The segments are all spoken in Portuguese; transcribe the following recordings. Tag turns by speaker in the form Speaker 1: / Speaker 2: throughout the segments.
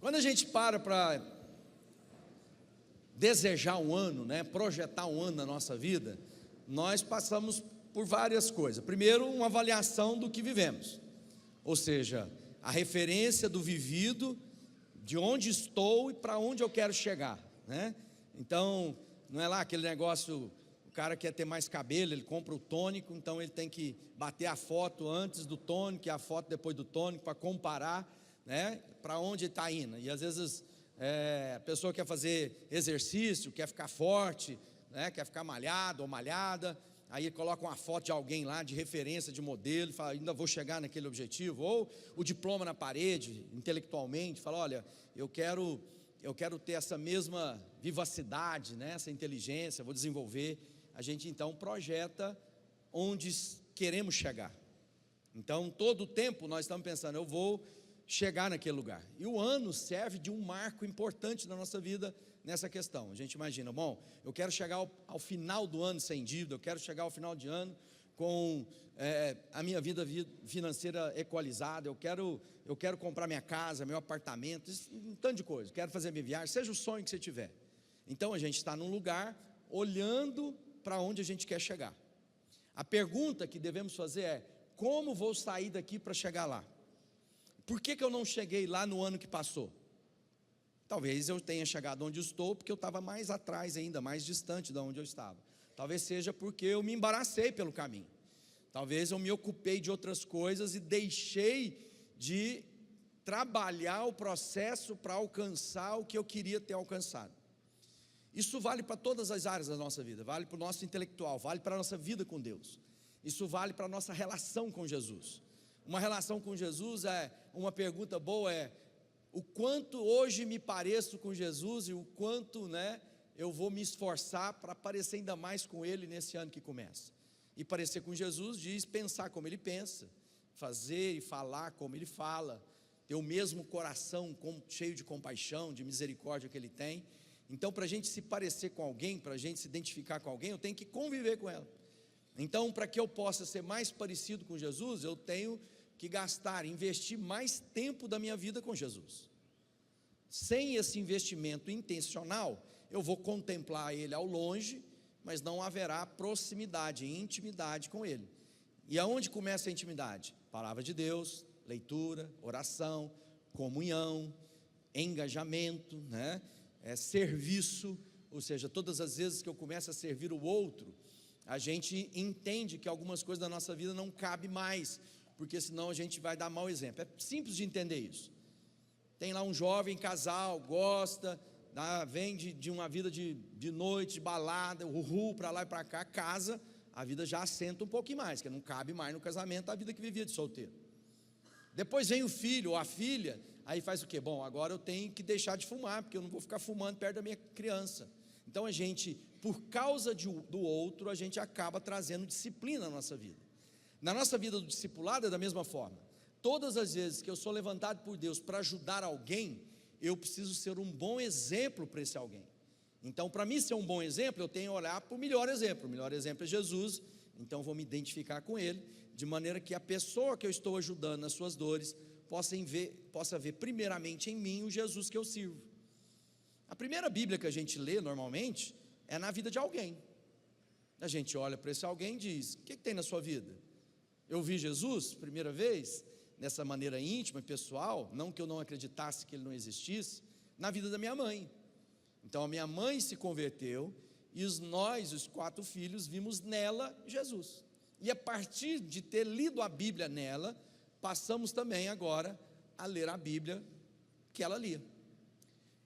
Speaker 1: Quando a gente para desejar um ano, né, projetar um ano na nossa vida, nós passamos por várias coisas. Primeiro, uma avaliação do que vivemos, ou seja, a referência do vivido, de onde estou e para onde eu quero chegar, né? Então, não é lá aquele negócio, o cara quer ter mais cabelo, ele compra o tônico, então ele tem que bater a foto antes do tônico e a foto depois do tônico para comparar, né, para onde ele está indo. E às vezes a pessoa quer fazer exercício, quer ficar forte, né, quer ficar malhado ou malhada, aí coloca uma foto de alguém lá, de referência, de modelo, e fala, ainda vou chegar naquele objetivo. Ou o diploma na parede, intelectualmente, fala, olha, eu quero ter essa mesma vivacidade, né, essa inteligência, vou desenvolver. A gente então projeta onde queremos chegar. Então todo o tempo nós estamos pensando, eu vou chegar naquele lugar. E o ano serve de um marco importante na nossa vida nessa questão. A gente imagina, bom, eu quero chegar ao final do ano sem dívida, eu quero chegar ao final de ano com a minha vida financeira equalizada, eu quero comprar minha casa, meu apartamento, um tanto de coisa, quero fazer minha viagem, seja o sonho que você tiver. Então a gente está num lugar olhando para onde a gente quer chegar. A pergunta que devemos fazer é, como vou sair daqui para chegar lá? Por que eu não cheguei lá no ano que passou? Talvez eu tenha chegado onde estou porque eu estava mais atrás ainda, mais distante de onde eu estava. Talvez seja porque eu me embaracei pelo caminho. Talvez eu me ocupei de outras coisas e deixei de trabalhar o processo para alcançar o que eu queria ter alcançado. Isso vale para todas as áreas da nossa vida, vale para o nosso intelectual, vale para a nossa vida com Deus. Isso vale para a nossa relação com Jesus. Uma relação com Jesus uma pergunta boa o quanto hoje me pareço com Jesus e o quanto, né, eu vou me esforçar para parecer ainda mais com Ele nesse ano que começa. E parecer com Jesus diz pensar como Ele pensa, fazer e falar como Ele fala, ter o mesmo coração cheio de compaixão, de misericórdia que Ele tem. Então, para a gente se parecer com alguém, para a gente se identificar com alguém, eu tenho que conviver com ela. Então, para que eu possa ser mais parecido com Jesus, eu tenho que investir mais tempo da minha vida com Jesus. Sem esse investimento intencional, eu vou contemplar Ele ao longe, mas não haverá proximidade, intimidade com Ele. E aonde começa a intimidade? Palavra de Deus, leitura, oração, comunhão, engajamento, né? Serviço, ou seja, todas as vezes que eu começo a servir o outro, a gente entende que algumas coisas da nossa vida não cabem mais, porque senão a gente vai dar mau exemplo. É simples de entender isso. Tem lá um jovem casal, gosta, vem de uma vida de noite, de balada, para lá e para cá, casa, a vida já assenta um pouquinho mais, porque não cabe mais no casamento a vida que vivia de solteiro. Depois vem o filho ou a filha, aí faz o quê? Bom, agora eu tenho que deixar de fumar, porque eu não vou ficar fumando perto da minha criança. Então a gente, por causa do outro, a gente acaba trazendo disciplina na nossa vida. Na nossa vida do discipulado é da mesma forma. Todas as vezes que eu sou levantado por Deus para ajudar alguém, eu preciso ser um bom exemplo para esse alguém. Então, para mim ser um bom exemplo, eu tenho que olhar para o melhor exemplo. O melhor exemplo é Jesus, então eu vou me identificar com Ele, de maneira que a pessoa que eu estou ajudando nas suas dores possa ver primeiramente em mim o Jesus que eu sirvo. A primeira Bíblia que a gente lê normalmente é na vida de alguém. A gente olha para esse alguém e diz, o que tem na sua vida? Eu vi Jesus, primeira vez, dessa maneira íntima e pessoal, não que eu não acreditasse que Ele não existisse, na vida da minha mãe. Então a minha mãe se converteu e nós, os 4 filhos, vimos nela Jesus. E a partir de ter lido a Bíblia nela, passamos também agora a ler a Bíblia que ela lia.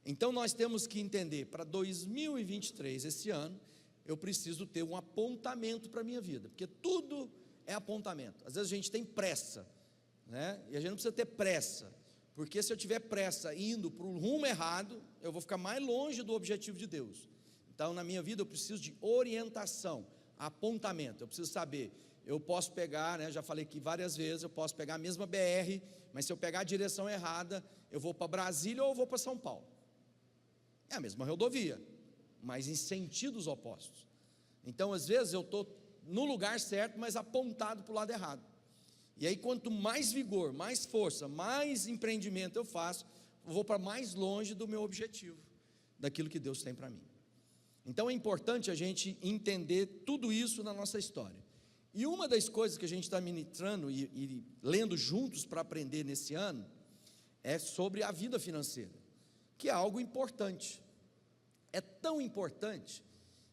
Speaker 1: Então nós temos que entender, para 2023, esse ano, eu preciso ter um apontamento para a minha vida, porque tudo é apontamento. Às vezes a gente tem pressa, né? E a gente não precisa ter pressa, porque se eu tiver pressa indo para o rumo errado, eu vou ficar mais longe do objetivo de Deus. Então na minha vida eu preciso de orientação, apontamento. Eu preciso saber, eu posso pegar, né, já falei aqui várias vezes, eu posso pegar a mesma BR, mas se eu pegar a direção errada, eu vou para Brasília ou eu vou para São Paulo. É a mesma rodovia, mas em sentidos opostos. Então às vezes eu estou no lugar certo, mas apontado para o lado errado. E aí quanto mais vigor, mais força, mais empreendimento eu faço, vou para mais longe do meu objetivo, daquilo que Deus tem para mim. Então é importante a gente entender tudo isso na nossa história. E uma das coisas que a gente está ministrando e lendo juntos para aprender nesse ano, é sobre a vida financeira, que é algo importante. É tão importante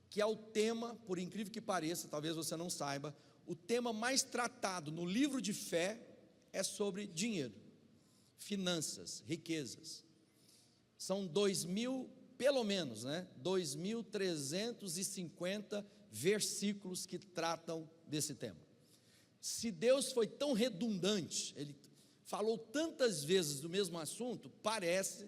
Speaker 1: que é o tema, por incrível que pareça, talvez você não saiba, o tema mais tratado no livro de fé é sobre dinheiro, finanças, riquezas. São 2.000, pelo menos, 2.350 versículos que tratam desse tema. Se Deus foi tão redundante, Ele falou tantas vezes do mesmo assunto, parece,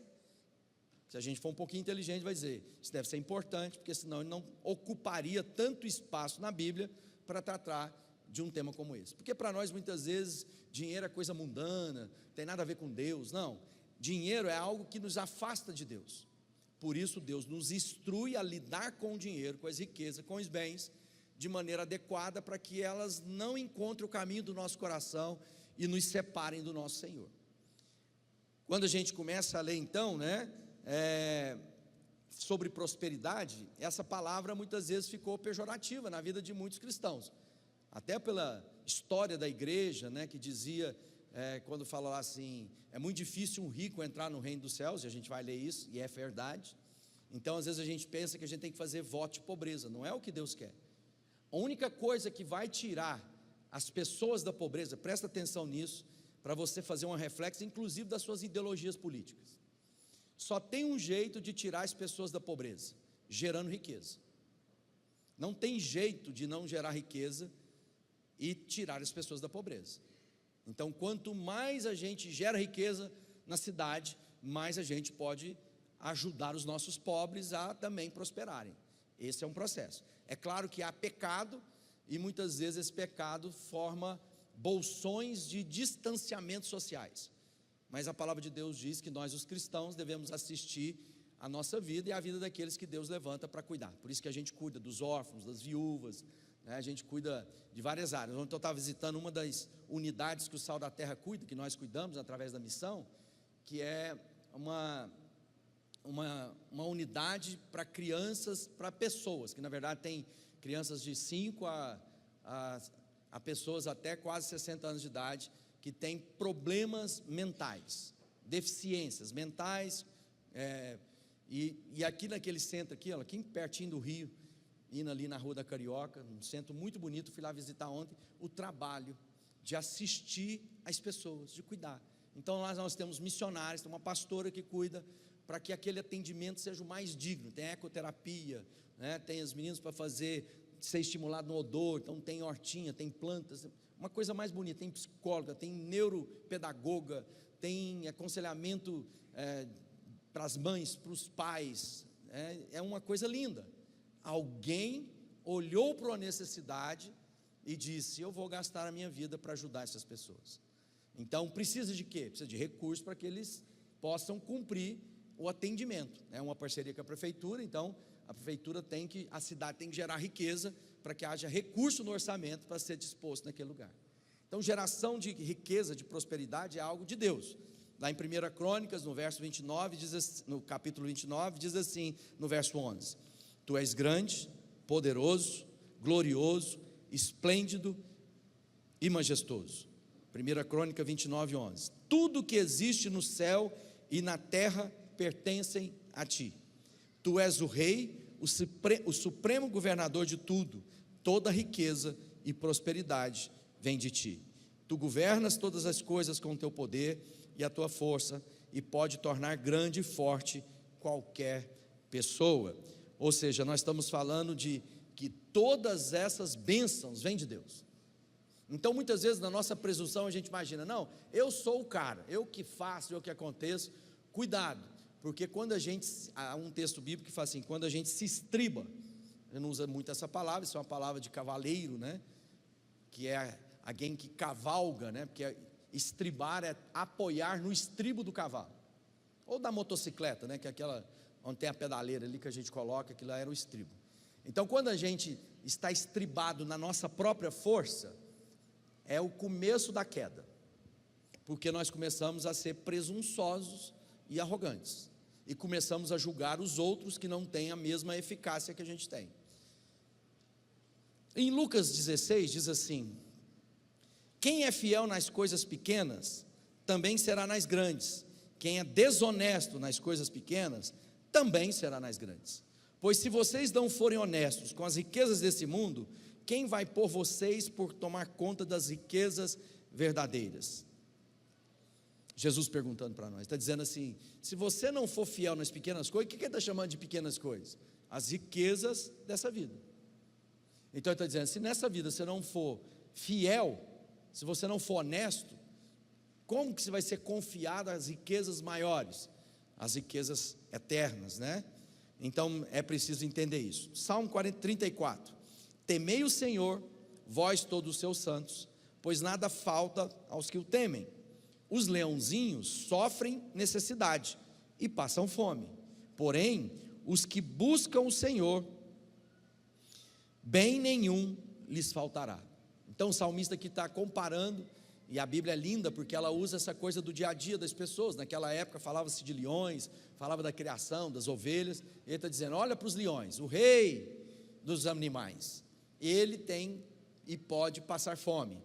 Speaker 1: se a gente for um pouquinho inteligente, vai dizer, isso deve ser importante, porque senão ele não ocuparia tanto espaço na Bíblia para tratar de um tema como esse. Porque para nós, muitas vezes, dinheiro é coisa mundana, não tem nada a ver com Deus. Não, dinheiro é algo que nos afasta de Deus. Por isso Deus nos instrui a lidar com o dinheiro, com as riquezas, com os bens, de maneira adequada, para que elas não encontrem o caminho do nosso coração e nos separem do nosso Senhor. Quando a gente começa a ler então, sobre prosperidade, essa palavra muitas vezes ficou pejorativa na vida de muitos cristãos, até pela história da igreja, que dizia, quando falava assim, é muito difícil um rico entrar no reino dos céus, e a gente vai ler isso, e é verdade. Então às vezes a gente pensa que a gente tem que fazer voto de pobreza, não é o que Deus quer. A única coisa que vai tirar as pessoas da pobreza, presta atenção nisso, para você fazer uma reflexão, inclusive das suas ideologias políticas. Só tem um jeito de tirar as pessoas da pobreza, gerando riqueza. Não tem jeito de não gerar riqueza e tirar as pessoas da pobreza. Então, quanto mais a gente gera riqueza na cidade, mais a gente pode ajudar os nossos pobres a também prosperarem. Esse é um processo. É claro que há pecado, e muitas vezes esse pecado forma bolsões de distanciamento sociais. Mas a palavra de Deus diz que nós, os cristãos, devemos assistir a nossa vida e a vida daqueles que Deus levanta para cuidar. Por isso que a gente cuida dos órfãos, das viúvas, a gente cuida de várias áreas. Ontem eu estava visitando uma das unidades que o Sal da Terra cuida, que nós cuidamos através da missão, que é uma unidade para crianças, para pessoas, que na verdade tem crianças de 5 a pessoas até quase 60 anos de idade, que têm problemas mentais, deficiências mentais, e aqui naquele centro aqui pertinho do Rio, indo ali na Rua da Carioca, um centro muito bonito, fui lá visitar ontem, o trabalho de assistir as pessoas, de cuidar. Então lá nós temos missionários, tem uma pastora que cuida, para que aquele atendimento seja o mais digno. Tem ecoterapia, tem os meninos para ser estimulado no odor, então tem hortinha, tem plantas, uma coisa mais bonita, tem psicóloga, tem neuropedagoga, tem aconselhamento para as mães, para os pais, é uma coisa linda. Alguém olhou para a necessidade e disse, eu vou gastar a minha vida para ajudar essas pessoas. Então precisa de quê? Precisa de recursos para que eles possam cumprir o atendimento. É uma parceria com a prefeitura, então a prefeitura a cidade tem que gerar riqueza para que haja recurso no orçamento para ser disposto naquele lugar. Então geração de riqueza, de prosperidade é algo de Deus. Lá em 1 Crônicas, no verso 29, no capítulo 29, diz assim, no verso 11, tu és grande, poderoso, glorioso, esplêndido e majestoso. 1 Crônica 29, 11, tudo que existe no céu e na terra pertencem a ti. Tu és o rei, o supremo governador de tudo, toda riqueza e prosperidade vem de ti. Tu governas todas as coisas com o teu poder e a tua força, e pode tornar grande e forte qualquer pessoa. Ou seja, nós estamos falando de que todas essas bênçãos vêm de Deus. Então muitas vezes na nossa presunção a gente imagina, não, eu sou o cara, eu que faço, eu que aconteço. Cuidado, porque quando há um texto bíblico que fala assim, quando a gente se estriba, eu não uso muito essa palavra, isso é uma palavra de cavaleiro, que é alguém que cavalga, porque estribar é apoiar no estribo do cavalo, ou da motocicleta, que é aquela onde tem a pedaleira ali que a gente coloca, aquilo lá era o estribo. Então quando a gente está estribado na nossa própria força, é o começo da queda, porque nós começamos a ser presunçosos e arrogantes, e começamos a julgar os outros que não têm a mesma eficácia que a gente tem. Em Lucas 16 diz assim: quem é fiel nas coisas pequenas, também será nas grandes. Quem é desonesto nas coisas pequenas, também será nas grandes. Pois se vocês não forem honestos com as riquezas desse mundo, quem vai pôr vocês por tomar conta das riquezas verdadeiras? Jesus perguntando para nós, está dizendo assim: se você não for fiel nas pequenas coisas, o que ele está chamando de pequenas coisas? As riquezas dessa vida. Então ele está dizendo, se nessa vida você não for fiel, se você não for honesto, como que você vai ser confiado às riquezas maiores? As riquezas eternas, né? Então é preciso entender isso. Salmo 34: temei o Senhor, vós todos os seus santos, pois nada falta aos que o temem. Os leãozinhos sofrem necessidade e passam fome, porém os que buscam o Senhor, bem nenhum lhes faltará. Então o salmista aqui está comparando, e a Bíblia é linda porque ela usa essa coisa do dia a dia das pessoas. Naquela época falava-se de leões, falava da criação, das ovelhas. Ele está dizendo, olha para os leões, o rei dos animais, ele tem e pode passar fome,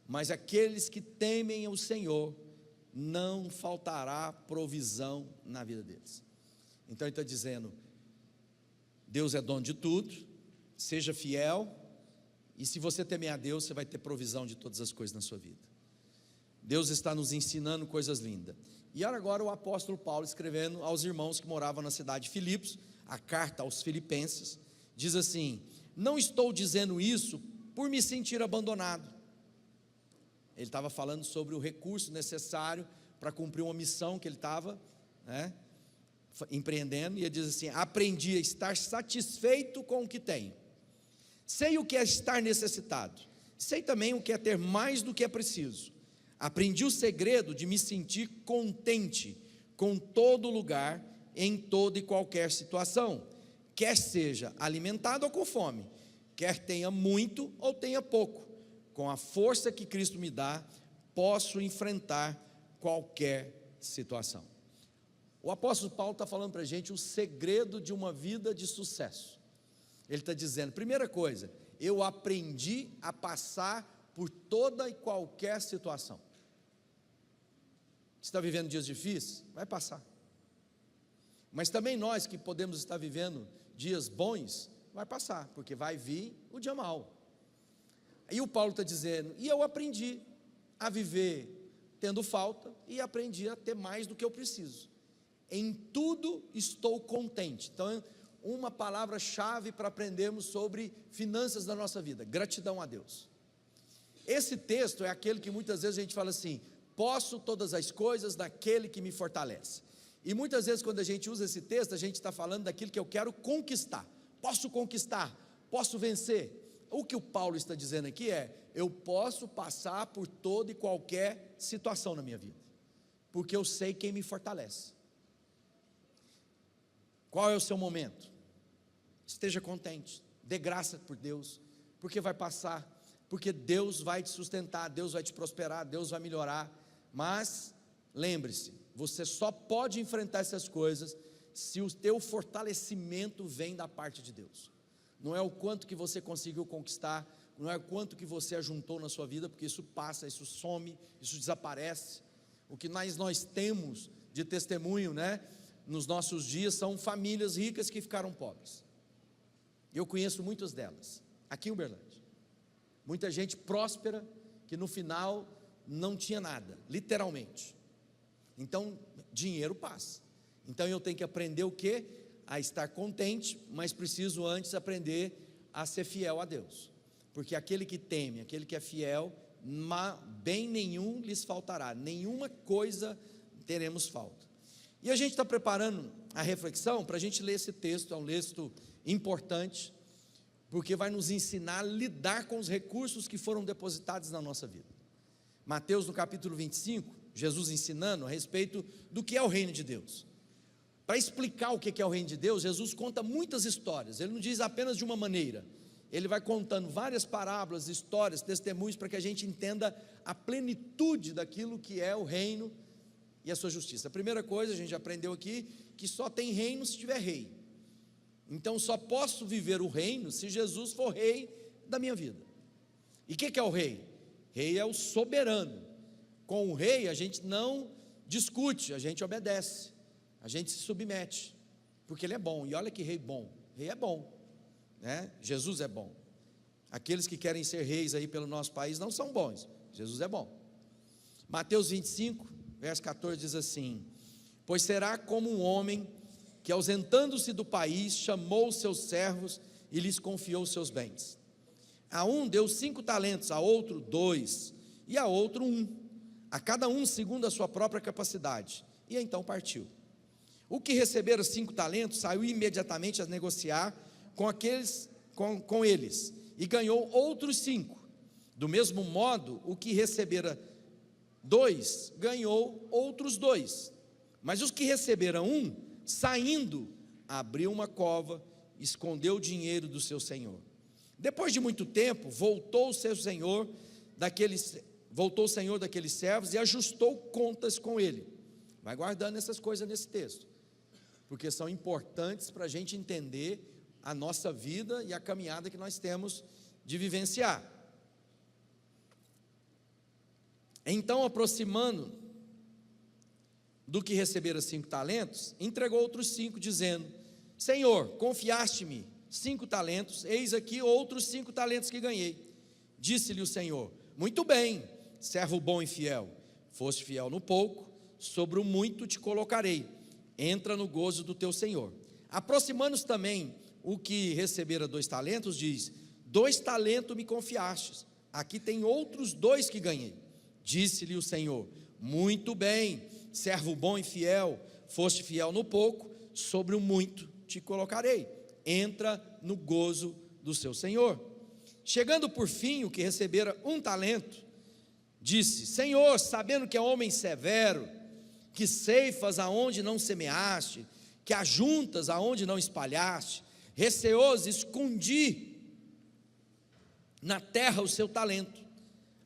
Speaker 1: mas aqueles que temem o Senhor, não faltará provisão na vida deles. Então ele está dizendo, Deus é dono de tudo, seja fiel, e se você temer a Deus, você vai ter provisão de todas as coisas na sua vida. Deus está nos ensinando coisas lindas. E agora o apóstolo Paulo escrevendo aos irmãos que moravam na cidade de Filipos, a carta aos filipenses, diz assim: não estou dizendo isso por me sentir abandonado. Ele estava falando sobre o recurso necessário para cumprir uma missão que ele estava, empreendendo, e ele diz assim: aprendi a estar satisfeito com o que tenho, sei o que é estar necessitado, sei também o que é ter mais do que é preciso. Aprendi o segredo de me sentir contente com todo lugar, em toda e qualquer situação, quer seja alimentado ou com fome, quer tenha muito ou tenha pouco, com a força que Cristo me dá, posso enfrentar qualquer situação. O apóstolo Paulo está falando para a gente o segredo de uma vida de sucesso. Ele está dizendo, primeira coisa, eu aprendi a passar por toda e qualquer situação. Você está vivendo dias difíceis? Vai passar. Mas também nós que podemos estar vivendo dias bons, vai passar, porque vai vir o dia mau. E o Paulo está dizendo, e eu aprendi a viver tendo falta, e aprendi a ter mais do que eu preciso. Em tudo estou contente. Então, uma palavra-chave para aprendermos sobre finanças da nossa vida: gratidão a Deus. Esse texto é aquele que muitas vezes a gente fala assim: posso todas as coisas naquele que me fortalece. E muitas vezes quando a gente usa esse texto, a gente está falando daquilo que eu quero conquistar. Posso conquistar, posso vencer. O que o Paulo está dizendo aqui é: eu posso passar por toda e qualquer situação na minha vida, porque eu sei quem me fortalece. Qual é o seu momento? Esteja contente, dê graça por Deus, porque vai passar, porque Deus vai te sustentar, Deus vai te prosperar, Deus vai melhorar. Mas lembre-se, você só pode enfrentar essas coisas se o teu fortalecimento vem da parte de Deus. Não é o quanto que você conseguiu conquistar, não é o quanto que você ajuntou na sua vida, porque isso passa, isso some, isso desaparece. O que nós temos de testemunho, nos nossos dias, são famílias ricas que ficaram pobres. Eu conheço muitas delas, aqui em Uberlândia. Muita gente próspera, que no final não tinha nada, literalmente. Então, dinheiro passa. Então eu tenho que aprender o quê? A estar contente, mas preciso antes aprender a ser fiel a Deus. Porque aquele que teme, aquele que é fiel, bem nenhum lhes faltará, nenhuma coisa teremos falta. E a gente está preparando a reflexão para a gente ler esse texto, é um texto importante, porque vai nos ensinar a lidar com os recursos que foram depositados na nossa vida. Mateus no capítulo 25, Jesus ensinando a respeito do que é o reino de Deus. Para explicar o que é o reino de Deus, Jesus conta muitas histórias, ele não diz apenas de uma maneira, ele vai contando várias parábolas, histórias, testemunhos, para que a gente entenda a plenitude daquilo que é o reino e a sua justiça. A primeira coisa, a gente já aprendeu aqui, que só tem reino se tiver rei. Então só posso viver o reino se Jesus for rei da minha vida. E o que é o rei? Rei é o soberano. Com o rei a gente não discute, a gente obedece, a gente se submete, porque ele é bom. E olha que rei bom, rei é bom, né? Jesus é bom. Aqueles que querem ser reis aí pelo nosso país não são bons, Jesus é bom. Mateus 25, verso 14 diz assim: pois será como um homem que, ausentando-se do país, chamou os seus servos e lhes confiou os seus bens. A um deu 5 talentos, a outro 2, e a outro 1, a cada um segundo a sua própria capacidade, e então partiu. O que recebera 5 talentos saiu imediatamente a negociar com eles, e ganhou outros 5. Do mesmo modo, o que recebera 2 ganhou outros 2. Mas os que receberam 1, saindo, abriu uma cova, escondeu o dinheiro do seu senhor. Depois de muito tempo, voltou o senhor daqueles servos e ajustou contas com ele. Vai guardando essas coisas nesse texto, porque são importantes para a gente entender a nossa vida e a caminhada que nós temos de vivenciar. Então, aproximando do que recebera 5 talentos, entregou outros 5, dizendo: Senhor, confiaste-me 5 talentos, eis aqui outros 5 talentos que ganhei. Disse-lhe o Senhor: muito bem, servo bom e fiel, foste fiel no pouco, sobre o muito te colocarei, entra no gozo do teu Senhor. Aproximando-se também o que recebera 2 talentos, diz: 2 talentos me confiastes, aqui tem outros 2 que ganhei. Disse-lhe o Senhor: muito bem, servo bom e fiel, foste fiel no pouco, sobre o muito te colocarei, entra no gozo do seu Senhor. Chegando por fim o que recebera 1 talento, disse: Senhor, sabendo que é homem severo, que ceifas aonde não semeaste, que ajuntas aonde não espalhaste, receoso escondi na terra o seu talento,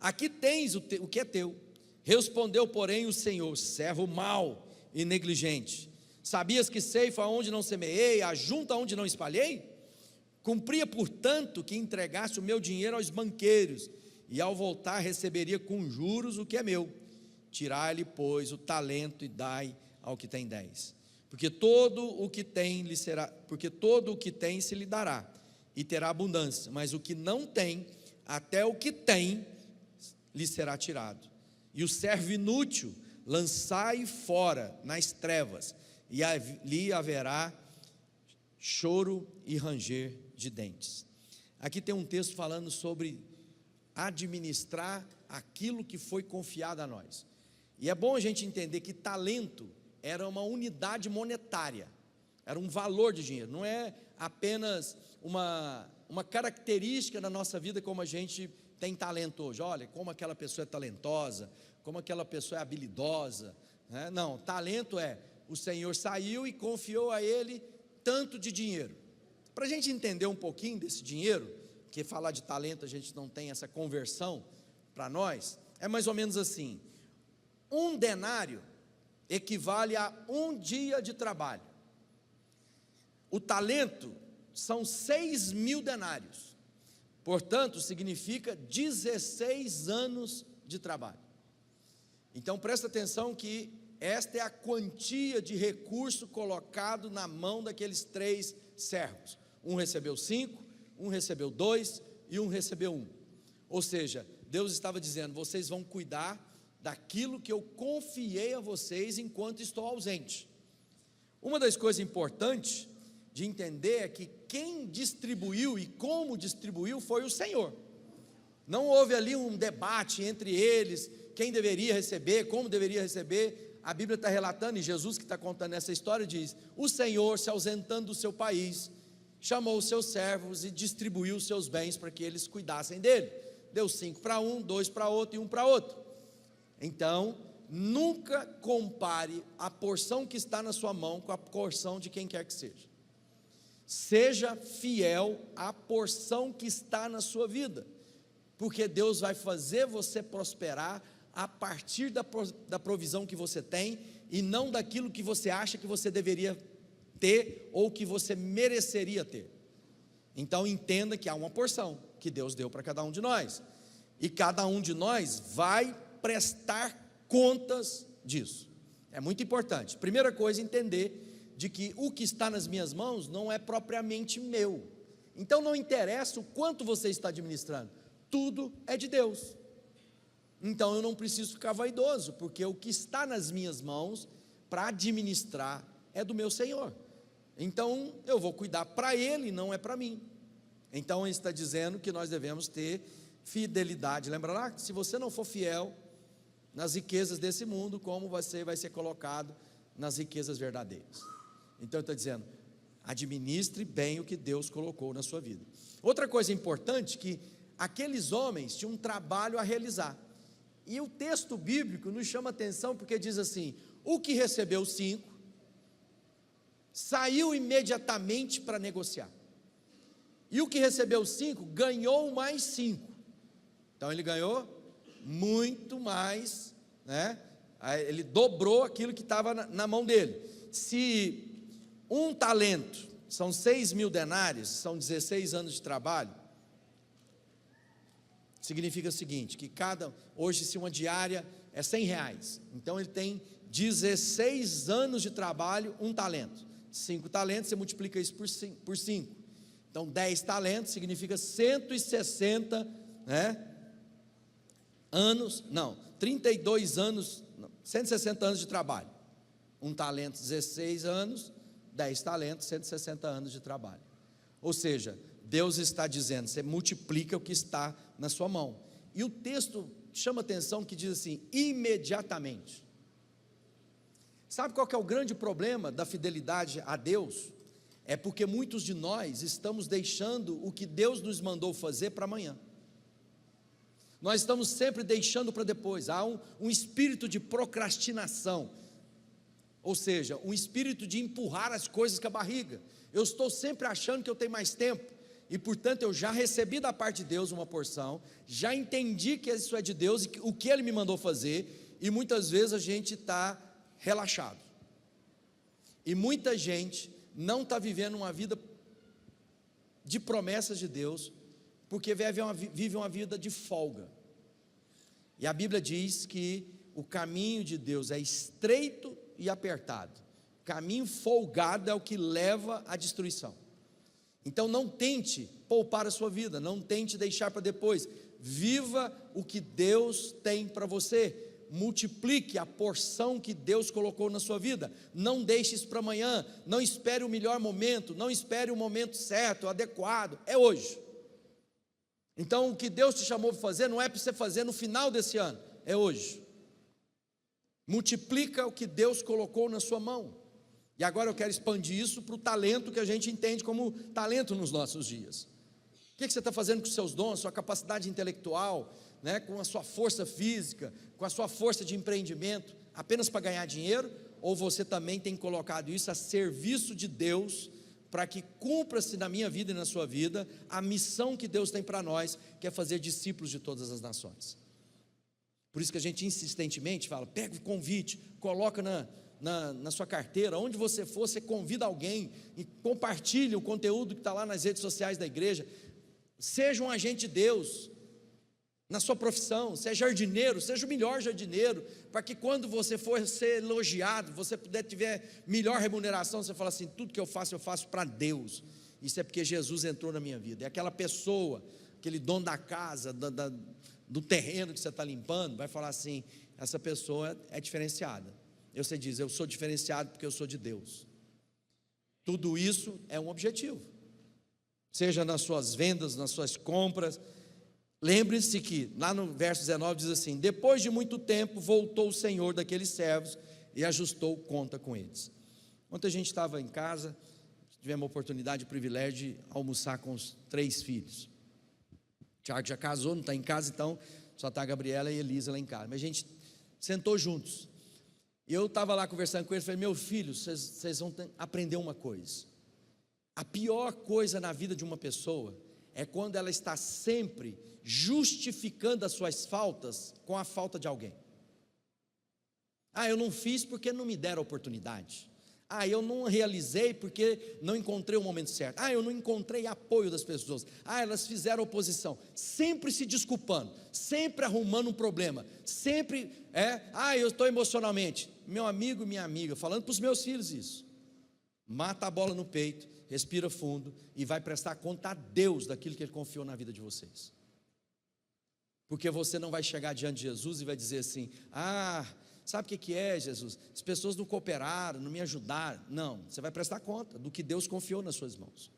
Speaker 1: aqui tens o que é teu. Respondeu, porém, o Senhor: servo mau e negligente, sabias que ceifa onde não semeei, ajunta onde não espalhei? Cumpria, portanto, que entregasse o meu dinheiro aos banqueiros, e ao voltar receberia com juros o que é meu. Tirai-lhe, pois, o talento e dai ao que tem 10. Porque todo o que tem se lhe dará, e terá abundância, mas o que não tem, até o que tem lhe será tirado. E o servo inútil lançai fora nas trevas, e ali haverá choro e ranger de dentes. Aqui tem um texto falando sobre administrar aquilo que foi confiado a nós. E é bom a gente entender que talento era uma unidade monetária, era um valor de dinheiro, não é apenas uma característica da nossa vida como a gente tem talento hoje. Olha, como aquela pessoa é talentosa, como aquela pessoa é habilidosa, né? Não, talento é, o Senhor saiu e confiou a ele tanto de dinheiro. Para a gente entender um pouquinho desse dinheiro, porque falar de talento a gente não tem essa conversão para nós, é mais ou menos assim: 1 denário equivale a 1 dia de trabalho. O talento são 6.000 denários, portanto significa 16 anos de trabalho. Então presta atenção que esta é a quantia de recurso colocado na mão daqueles 3 servos. Um recebeu 5, um recebeu 2 e um recebeu 1. Ou seja, Deus estava dizendo: vocês vão cuidar daquilo que eu confiei a vocês enquanto estou ausente. Uma das coisas importantes de entender é que quem distribuiu e como distribuiu foi o Senhor. Não houve ali um debate entre eles, quem deveria receber, como deveria receber. A Bíblia está relatando, e Jesus que está contando essa história diz: o Senhor, se ausentando do seu país, chamou os seus servos e distribuiu os seus bens para que eles cuidassem dele. Deu 5 para um, 2 para outro e 1 para outro. Então, nunca compare a porção que está na sua mão com a porção de quem quer que seja. Seja fiel à porção que está na sua vida, porque Deus vai fazer você prosperar a partir da provisão que você tem, e não daquilo que você acha que você deveria ter, ou que você mereceria ter. Então entenda que há uma porção que Deus deu para cada um de nós, e cada um de nós vai prestar contas disso. É muito importante. Primeira coisa, entender de que o que está nas minhas mãos não é propriamente meu. Então não interessa o quanto você está administrando, tudo é de Deus. Então eu não preciso ficar vaidoso, porque o que está nas minhas mãos para administrar é do meu Senhor. Então eu vou cuidar para Ele, não é para mim. Então ele está dizendo que nós devemos ter fidelidade. Lembra lá? Se você não for fiel nas riquezas desse mundo, como você vai ser colocado nas riquezas verdadeiras? Então ele está dizendo, administre bem o que Deus colocou na sua vida. Outra coisa importante, que aqueles homens tinham um trabalho a realizar, e o texto bíblico nos chama atenção, porque diz assim: o que recebeu 5, saiu imediatamente para negociar, e o que recebeu 5, ganhou mais 5, então ele ganhou muito mais, né? Ele dobrou aquilo que estava na mão dele. Se um talento são 6.000 denários, são 16 anos de trabalho, significa o seguinte, que hoje se uma diária é R$100, então ele tem 16 anos de trabalho, um talento. 5 talentos, você multiplica isso por 5, então 10 talentos significa 160, né? 32 anos, 160 anos de trabalho. Um talento, 16 anos, 10 talentos, 160 anos de trabalho. Ou seja, Deus está dizendo, você multiplica o que está na sua mão. E o texto chama atenção que diz assim, imediatamente. Sabe qual que é o grande problema da fidelidade a Deus? É porque muitos de nós estamos deixando o que Deus nos mandou fazer para amanhã. Nós estamos sempre deixando para depois. Há um espírito de procrastinação, ou seja, um espírito de empurrar as coisas com a barriga. Eu estou sempre achando que eu tenho mais tempo, e portanto eu já recebi da parte de Deus uma porção, já entendi que isso é de Deus, e o que Ele me mandou fazer, e muitas vezes a gente está relaxado, e muita gente não está vivendo uma vida de promessas de Deus, porque vive uma vida de folga. E a Bíblia diz que o caminho de Deus é estreito e apertado, caminho folgado é o que leva à destruição. Então não tente poupar a sua vida, não tente deixar para depois, viva o que Deus tem para você, multiplique a porção que Deus colocou na sua vida, não deixe isso para amanhã, não espere o melhor momento, não espere o momento certo, adequado, é hoje. Então o que Deus te chamou para fazer, não é para você fazer no final desse ano, é hoje. Multiplica o que Deus colocou na sua mão. E agora eu quero expandir isso para o talento que a gente entende como talento nos nossos dias. O que você está fazendo com os seus dons, sua capacidade intelectual, né, com a sua força física, com a sua força de empreendimento, apenas para ganhar dinheiro? Ou você também tem colocado isso a serviço de Deus, para que cumpra-se na minha vida e na sua vida, a missão que Deus tem para nós, que é fazer discípulos de todas as nações? Por isso que a gente insistentemente fala, pega o convite, coloca na sua carteira, onde você for, você convida alguém, e compartilha o conteúdo que está lá nas redes sociais da igreja, seja um agente de Deus, na sua profissão, seja jardineiro, seja o melhor jardineiro, para que quando você for ser elogiado, você tiver melhor remuneração, você fala assim, tudo que eu faço para Deus, isso é porque Jesus entrou na minha vida. E aquela pessoa, aquele dono da casa, do terreno que você está limpando, vai falar assim, essa pessoa é diferenciada. E você diz, eu sou diferenciado porque eu sou de Deus. Tudo isso é um objetivo, seja nas suas vendas, nas suas compras. Lembre-se que lá no verso 19 diz assim, depois de muito tempo voltou o Senhor daqueles servos e ajustou conta com eles. Ontem a gente estava em casa, tivemos a oportunidade, o privilégio de almoçar com os 3 filhos. O Tiago já casou, não está em casa, então só está a Gabriela e a Elisa lá em casa, mas a gente sentou juntos, e eu estava lá conversando com eles, falei, meu filho, vocês vão aprender uma coisa, a pior coisa na vida de uma pessoa, é quando ela está sempre justificando as suas faltas com a falta de alguém. Eu não fiz porque não me deram oportunidade. Eu não realizei porque não encontrei o momento certo. Eu não encontrei apoio das pessoas. Elas fizeram oposição. Sempre se desculpando, sempre arrumando um problema. Sempre, eu estou emocionalmente. Meu amigo e minha amiga, falando para os meus filhos isso. Mata a bola no peito, respira fundo e vai prestar conta a Deus daquilo que Ele confiou na vida de vocês. Porque você não vai chegar diante de Jesus e vai dizer assim: sabe o que é, Jesus? As pessoas não cooperaram, não me ajudaram. Não, você vai prestar conta do que Deus confiou nas suas mãos.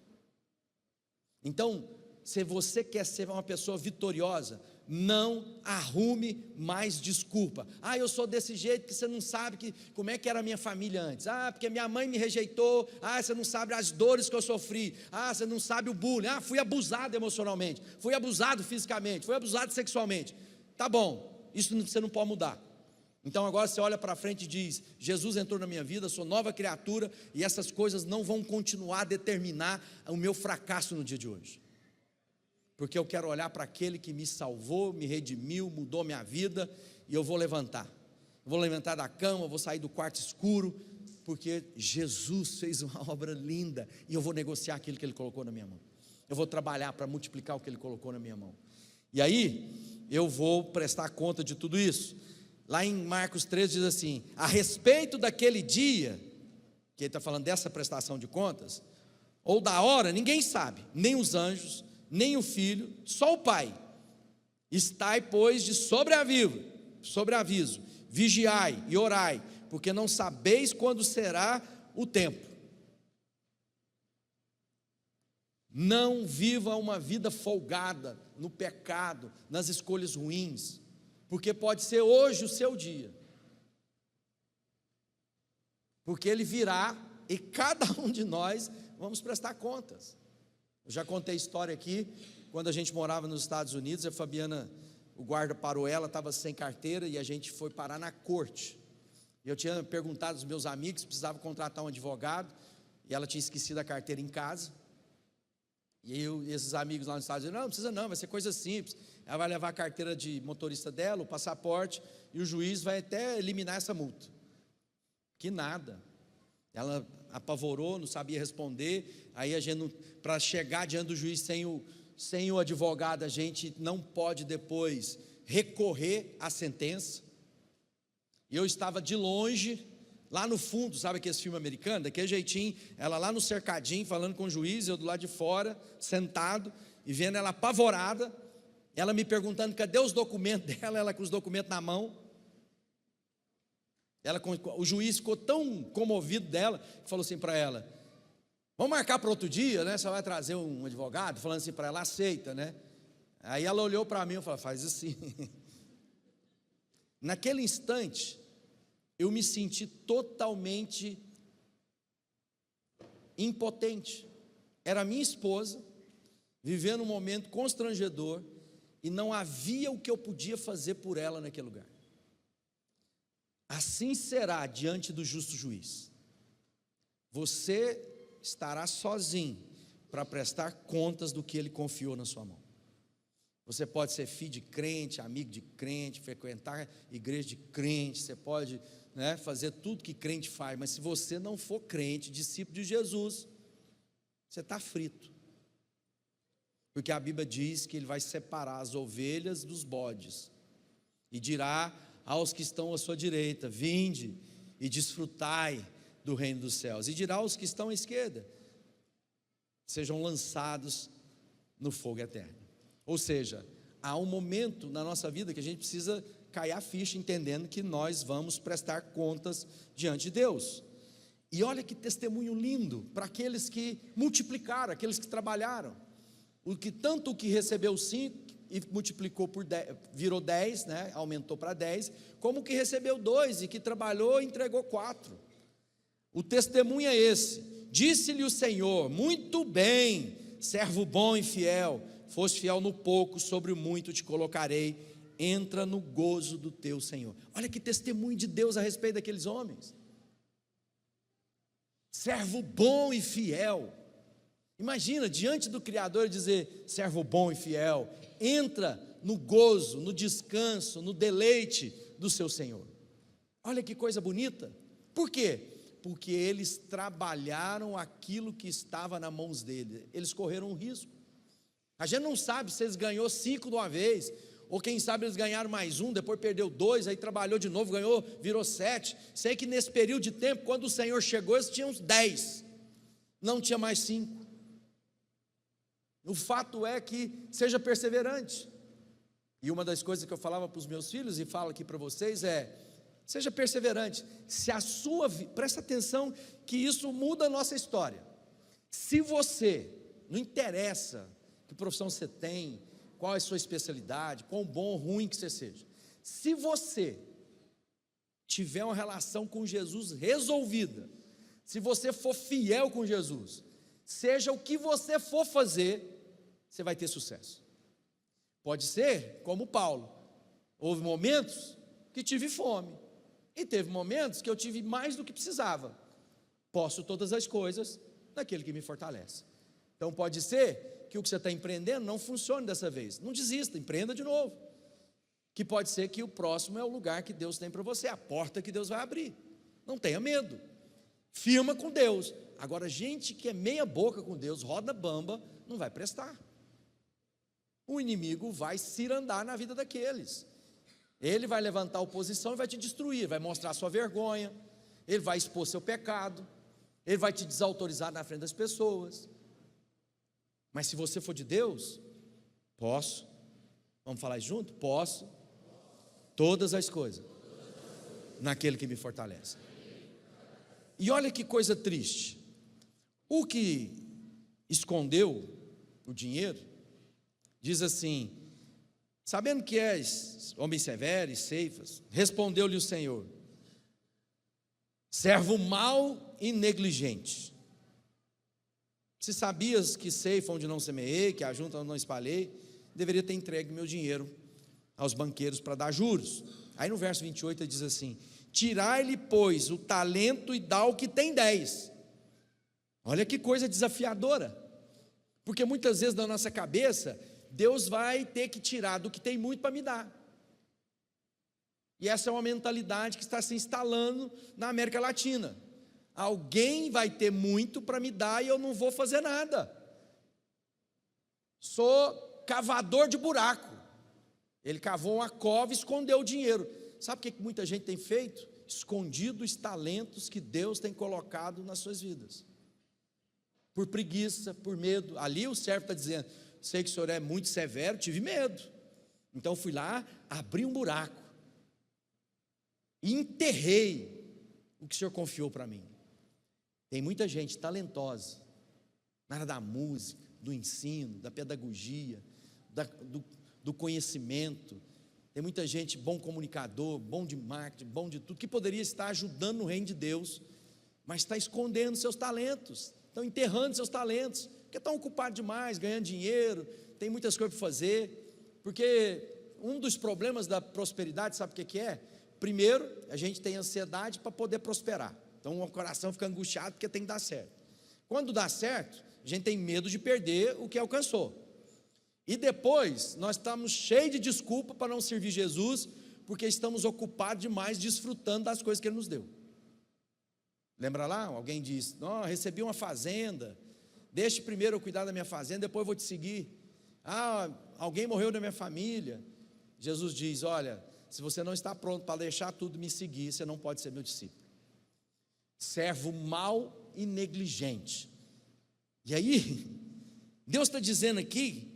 Speaker 1: Então, se você quer ser uma pessoa vitoriosa, não arrume mais desculpa. Eu sou desse jeito que você não sabe como é que era a minha família antes. Porque minha mãe me rejeitou. Você não sabe as dores que eu sofri. Você não sabe o bullying. Fui abusado emocionalmente, fui abusado fisicamente, fui abusado sexualmente. Tá bom, isso você não pode mudar. Então agora você olha para frente e diz: Jesus entrou na minha vida, sou nova criatura, e essas coisas não vão continuar a determinar o meu fracasso no dia de hoje, porque eu quero olhar para aquele que me salvou, me redimiu, mudou minha vida, e eu vou levantar da cama, vou sair do quarto escuro, porque Jesus fez uma obra linda, e eu vou negociar aquilo que Ele colocou na minha mão, eu vou trabalhar para multiplicar o que Ele colocou na minha mão, e aí eu vou prestar conta de tudo isso. Lá em Marcos 13 diz assim: a respeito daquele dia, que ele está falando dessa prestação de contas, ou da hora, ninguém sabe, nem os anjos, nem o Filho, só o Pai. Estai, pois, de sobreaviso, vigiai e orai, porque não sabeis quando será o tempo. Não viva uma vida folgada no pecado, nas escolhas ruins, porque pode ser hoje o seu dia, porque ele virá e cada um de nós vamos prestar contas. Eu já contei história aqui, quando a gente morava nos Estados Unidos, a Fabiana, o guarda parou ela, estava sem carteira, e a gente foi parar na corte. Eu tinha perguntado aos meus amigos se precisava contratar um advogado, e ela tinha esquecido a carteira em casa. E esses amigos lá nos Estados Unidos: não precisa não, vai ser coisa simples. Ela vai levar a carteira de motorista dela, o passaporte, e o juiz vai até eliminar essa multa. Que nada. Ela apavorou, não sabia responder. Aí a gente, para chegar diante do juiz sem o advogado, a gente não pode depois recorrer à sentença. E eu estava de longe, lá no fundo, sabe aquele filme americano, daquele jeitinho, ela lá no cercadinho, falando com o juiz, eu do lado de fora, sentado, e vendo ela apavorada, ela me perguntando cadê os documentos dela, ela com os documentos na mão. O juiz ficou tão comovido dela, que falou assim para ela: vamos marcar para outro dia, né? Você vai trazer um advogado? Falando assim para ela: aceita, né? Aí ela olhou para mim e falou: faz assim. Naquele instante, eu me senti totalmente impotente. Era minha esposa, vivendo um momento constrangedor, e não havia o que eu podia fazer por ela naquele lugar. Assim será diante do justo juiz. Você estará sozinho para prestar contas do que Ele confiou na sua mão. Você pode ser filho de crente, amigo de crente, frequentar igreja de crente, você pode, fazer tudo que crente faz, mas se você não for crente, discípulo de Jesus, você está frito. Porque a Bíblia diz que Ele vai separar as ovelhas dos bodes, e dirá aos que estão à sua direita: vinde e desfrutai do reino dos céus, e dirá aos que estão à esquerda: sejam lançados no fogo eterno. Ou seja, há um momento na nossa vida que a gente precisa cair a ficha, entendendo que nós vamos prestar contas diante de Deus. E olha que testemunho lindo para aqueles que multiplicaram, aqueles que trabalharam. Tanto o que recebeu 5 e multiplicou por 10, virou 10, aumentou para 10, como o que recebeu 2 e que trabalhou e entregou 4. O testemunho é esse: disse-lhe o Senhor: muito bem, servo bom e fiel, foste fiel no pouco, sobre o muito te colocarei, entra no gozo do teu Senhor. Olha que testemunho de Deus a respeito daqueles homens. Servo bom e fiel. Imagina, diante do Criador dizer: servo bom e fiel, entra no gozo, no descanso, no deleite do seu Senhor. Olha que coisa bonita. Por quê? Porque eles trabalharam aquilo que estava nas mãos deles. Eles correram um risco. A gente não sabe se eles ganhou 5 de uma vez, ou quem sabe eles ganharam mais 1, depois perdeu 2, aí trabalhou de novo, ganhou, virou 7. Sei que nesse período de tempo, quando o Senhor chegou, eles tinham uns 10, não tinha mais 5. O fato é que seja perseverante. E uma das coisas que eu falava para os meus filhos e falo aqui para vocês é: seja perseverante. Se a sua vida, presta atenção que isso muda a nossa história. Se você, não interessa que profissão você tem, qual é a sua especialidade, quão bom ou ruim que você seja, se você tiver uma relação com Jesus resolvida, se você for fiel com Jesus, seja o que você for fazer, você vai ter sucesso. Pode ser como Paulo, houve momentos que tive fome, e teve momentos que eu tive mais do que precisava. Posso todas as coisas naquele que me fortalece. Então pode ser que o que você está empreendendo não funcione dessa vez, não desista, empreenda de novo. Que pode ser que o próximo é o lugar que Deus tem para você, a porta que Deus vai abrir. Não tenha medo, firma com Deus. Agora, gente que é meia boca com Deus, roda bamba, não vai prestar. O inimigo vai cirandar na vida daqueles. Ele vai levantar oposição e vai te destruir, vai mostrar sua vergonha, ele vai expor seu pecado, ele vai te desautorizar na frente das pessoas. Mas se você for de Deus, posso, vamos falar junto? Posso todas as coisas naquele que me fortalece. E olha que coisa triste, o que escondeu o dinheiro, diz assim: sabendo que és homem severo e ceifas, respondeu-lhe o Senhor: servo mau e negligente, se sabias que ceifa onde não semeei, que ajunta onde não espalhei, deveria ter entregue meu dinheiro aos banqueiros para dar juros. Aí no verso 28 ele diz assim: tirai-lhe pois o talento e dá o que tem 10. Olha que coisa desafiadora, porque muitas vezes na nossa cabeça Deus vai ter que tirar do que tem muito para me dar. E essa é uma mentalidade que está se instalando na América Latina. Alguém vai ter muito para me dar e eu não vou fazer nada. Sou cavador de buraco. Ele cavou uma cova e escondeu o dinheiro. Sabe o que muita gente tem feito? Escondido os talentos que Deus tem colocado nas suas vidas. Por preguiça, por medo. Ali o servo está dizendo: sei que o senhor é muito severo, tive medo. Então fui lá, abri um buraco e enterrei o que o senhor confiou para mim. Tem muita gente talentosa na área da música, do ensino, da pedagogia, do conhecimento. Tem muita gente, bom comunicador, bom de marketing, bom de tudo, que poderia estar ajudando no reino de Deus, mas está escondendo seus talentos, estão enterrando seus talentos, porque estão ocupados demais, ganhando dinheiro, tem muitas coisas para fazer. Porque um dos problemas da prosperidade, sabe o que é? Primeiro, a gente tem ansiedade para poder prosperar, então o coração fica angustiado porque tem que dar certo. Quando dá certo, a gente tem medo de perder o que alcançou. E depois, nós estamos cheios de desculpa para não servir Jesus, porque estamos ocupados demais desfrutando das coisas que Ele nos deu. Lembra lá? Alguém disse: não, recebi uma fazenda, deixe primeiro eu cuidar da minha fazenda, depois eu vou te seguir. Ah, alguém morreu da minha família. Jesus diz: olha, se você não está pronto para deixar tudo e me seguir, você não pode ser meu discípulo. Servo mau e negligente. E aí, Deus está dizendo aqui: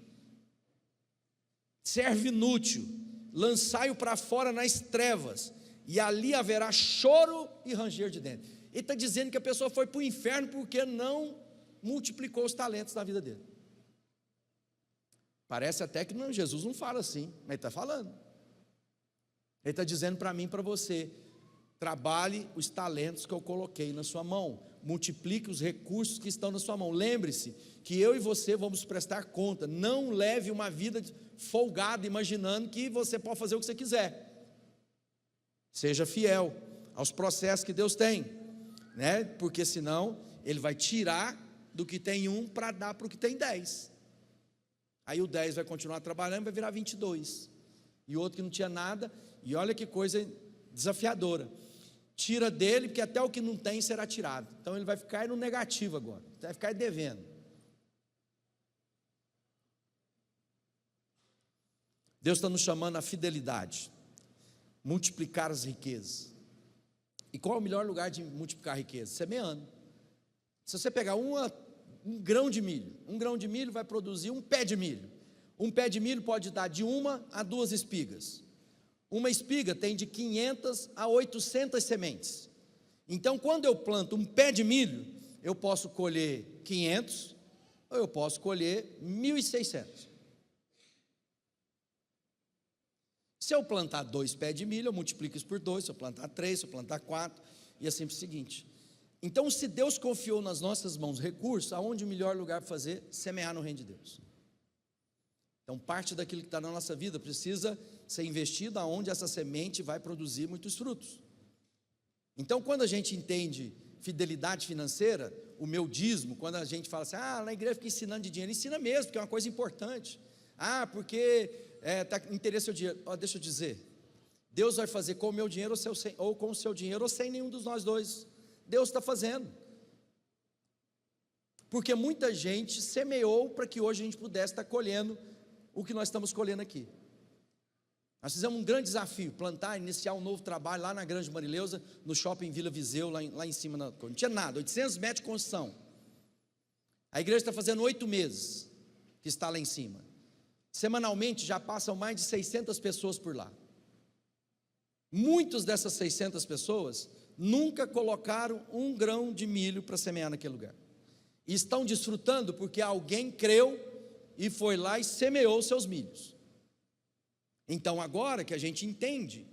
Speaker 1: servo inútil, lançai-o para fora nas trevas, e ali haverá choro e ranger de dentes. Ele está dizendo que a pessoa foi para o inferno porque não multiplicou os talentos na vida dele. Parece até que não, Jesus não fala assim, mas ele está falando. Ele está dizendo para mim e para você: trabalhe os talentos que eu coloquei na sua mão, multiplique os recursos que estão na sua mão. Lembre-se que eu e você vamos prestar conta. Não leve uma vida folgada, imaginando que você pode fazer o que você quiser. Seja fiel aos processos que Deus tem, né? Porque senão Ele vai tirar do que tem um para dar para o que tem 10. Aí o 10 vai continuar trabalhando, vai virar 22. E o outro que não tinha nada, e olha que coisa desafiadora. Tira dele, porque até o que não tem será tirado. Então ele vai ficar no negativo agora, vai ficar devendo. Deus está nos chamando à fidelidade, multiplicar as riquezas. E qual é o melhor lugar de multiplicar a riqueza? Semeando. Se você pegar um grão de milho vai produzir um pé de milho. Um pé de milho pode dar de 1 a 2 espigas. Uma espiga tem de 500 a 800 sementes. Então, quando eu planto um pé de milho, eu posso colher 500 ou eu posso colher 1.600. Se eu plantar 2 pés de milho, eu multiplico isso por 2. Se eu plantar 3, se eu plantar 4, e assim por seguinte. Então, se Deus confiou nas nossas mãos recursos, aonde o melhor lugar para fazer? Semear no reino de Deus. Então, parte daquilo que está na nossa vida precisa ser investido aonde essa semente vai produzir muitos frutos. Então, quando a gente entende fidelidade financeira, o meu dízimo, quando a gente fala assim, na igreja fica ensinando de dinheiro, ensina mesmo, porque é uma coisa importante. Porque está interesse seu dinheiro. Deixa eu dizer, Deus vai fazer com o meu dinheiro ou com o seu dinheiro, ou sem nenhum dos nós dois. Deus está fazendo. Porque muita gente semeou para que hoje a gente pudesse estar colhendo o que nós estamos colhendo aqui. Nós fizemos um grande desafio, iniciar um novo trabalho lá na Grande Marileusa, no shopping Vila Viseu, lá em cima, não tinha nada, 800 metros de construção. A igreja está fazendo 8 meses, que está lá em cima. Semanalmente já passam mais de 600 pessoas por lá. Muitas dessas 600 pessoas nunca colocaram um grão de milho para semear naquele lugar. E estão desfrutando porque alguém creu e foi lá e semeou seus milhos. Então agora que a gente entende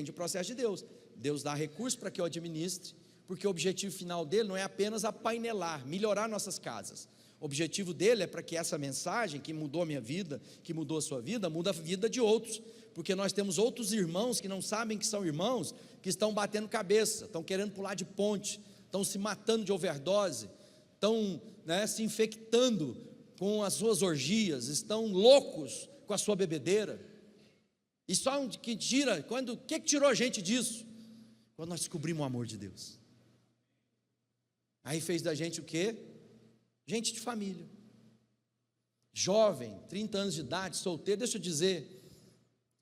Speaker 1: o processo de Deus. Deus dá recursos para que eu administre, porque o objetivo final dele não é apenas apainelar, melhorar nossas casas. O objetivo dele é para que essa mensagem que mudou a minha vida, que mudou a sua vida, muda a vida de outros. Porque nós temos outros irmãos que não sabem que são irmãos, que estão batendo cabeça, estão querendo pular de ponte, estão se matando de overdose, estão se infectando com as suas orgias, estão loucos com a sua bebedeira. E só o que tirou a gente disso? Quando nós descobrimos o amor de Deus. Aí fez da gente o quê? Gente de família. Jovem, 30 anos de idade, solteiro. Deixa eu dizer,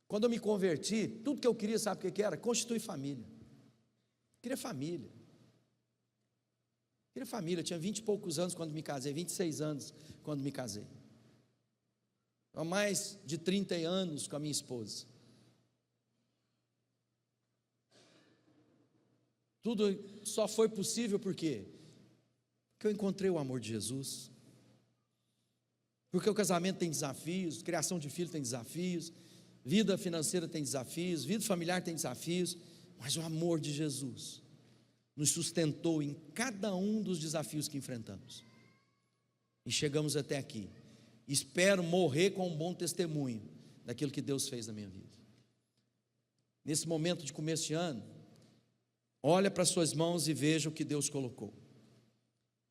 Speaker 1: quando eu me converti, tudo que eu queria, sabe o que era? Constituir família. Queria família. Eu tinha 20 e poucos anos quando me casei, 26 anos quando me casei. Há mais de 30 anos com a minha esposa. Tudo só foi possível por quê? Porque eu encontrei o amor de Jesus. Porque o casamento tem desafios, criação de filho tem desafios, vida financeira tem desafios, vida familiar tem desafios, mas o amor de Jesus nos sustentou em cada um dos desafios que enfrentamos. E chegamos até aqui. Espero morrer com um bom testemunho daquilo que Deus fez na minha vida. Nesse momento de começo de ano, olha para suas mãos e veja o que Deus colocou.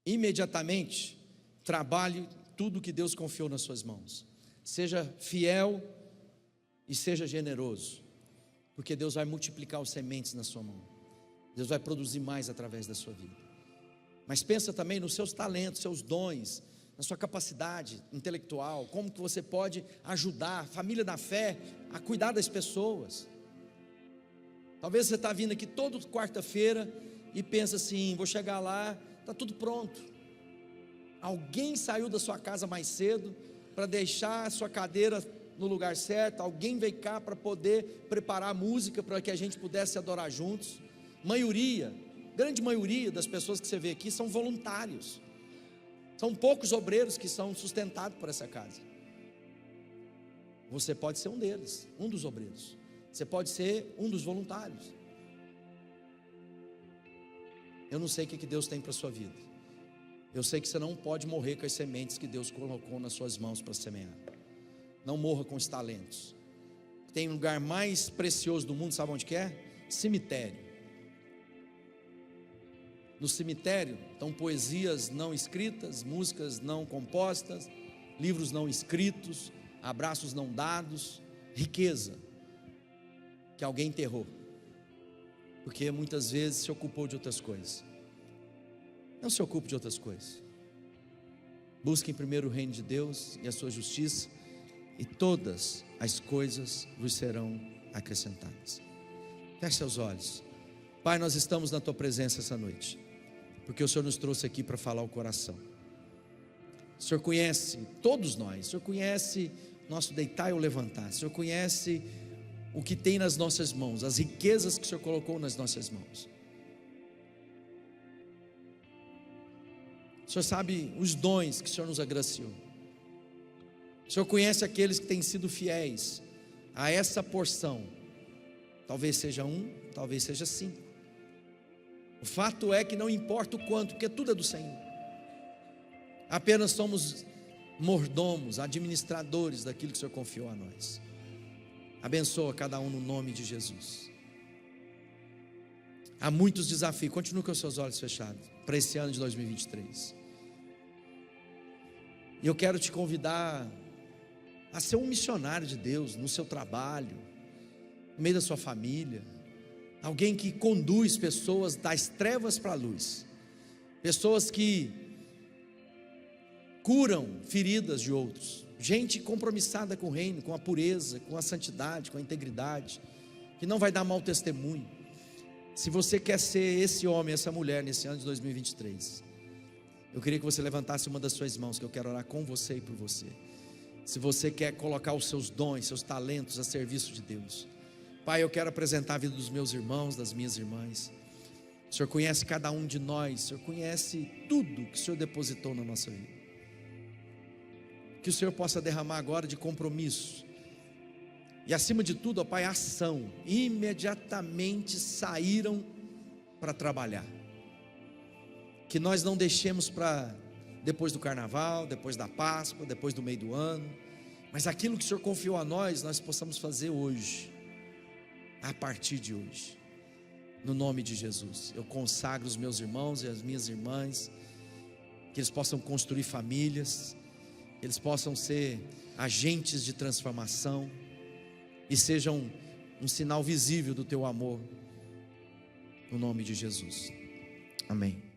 Speaker 1: Imediatamente, trabalhe tudo que Deus confiou nas suas mãos. Seja fiel e seja generoso, porque Deus vai multiplicar os sementes na sua mão. Deus vai produzir mais através da sua vida. Mas pensa também nos seus talentos, seus dons, na sua capacidade intelectual, como que você pode ajudar a família da fé a cuidar das pessoas. Talvez você está vindo aqui toda quarta-feira e pensa assim, vou chegar lá, está tudo pronto. Alguém saiu da sua casa mais cedo para deixar a sua cadeira no lugar certo, alguém veio cá para poder preparar a música para que a gente pudesse adorar juntos. Grande maioria das pessoas que você vê aqui são voluntários. São poucos obreiros que são sustentados por essa casa. Você pode ser um deles, um dos obreiros. Você pode ser um dos voluntários. Eu não sei o que Deus tem para a sua vida. Eu sei que você não pode morrer com as sementes que Deus colocou nas suas mãos para semear. Não morra com os talentos. Tem um lugar mais precioso do mundo, sabe onde que é? Cemitério. No cemitério estão poesias não escritas, músicas não compostas, livros não escritos, abraços não dados, riqueza que alguém enterrou, porque muitas vezes se ocupou de outras coisas. Não se ocupe de outras coisas. Busque em primeiro o reino de Deus e a sua justiça, e todas as coisas vos serão acrescentadas. Feche seus olhos. Pai, nós estamos na tua presença essa noite, porque o Senhor nos trouxe aqui para falar o coração. O Senhor conhece todos nós, o Senhor conhece nosso deitar e o levantar, o Senhor conhece o que tem nas nossas mãos, as riquezas que o Senhor colocou nas nossas mãos. O Senhor sabe os dons que o Senhor nos agraciou. O Senhor conhece aqueles que têm sido fiéis a essa porção. Talvez seja 1, talvez seja 5. O fato é que não importa o quanto, porque tudo é do Senhor. Apenas somos mordomos, administradores daquilo que o Senhor confiou a nós. Abençoa cada um no nome de Jesus. Há muitos desafios. Continue com os seus olhos fechados para esse ano de 2023. E eu quero te convidar a ser um missionário de Deus no seu trabalho, no meio da sua família, alguém que conduz pessoas das trevas para a luz, pessoas que curam feridas de outros, gente compromissada com o reino, com a pureza, com a santidade, com a integridade, que não vai dar mau testemunho. Se você quer ser esse homem, essa mulher nesse ano de 2023, eu queria que você levantasse uma das suas mãos, que eu quero orar com você e por você. Se você quer colocar os seus dons, seus talentos a serviço de Deus. Pai, eu quero apresentar a vida dos meus irmãos, das minhas irmãs. O Senhor conhece cada um de nós, o Senhor conhece tudo que o Senhor depositou na nossa vida. Que o Senhor possa derramar agora de compromisso. E acima de tudo, ó Pai, ação. Imediatamente saíram para trabalhar. Que nós não deixemos para depois do carnaval, depois da Páscoa, depois do meio do ano, mas aquilo que o Senhor confiou a nós possamos fazer hoje, a partir de hoje, no nome de Jesus. Eu consagro os meus irmãos e as minhas irmãs, que eles possam construir famílias, que eles possam ser agentes de transformação, e sejam um sinal visível do teu amor, no nome de Jesus. Amém.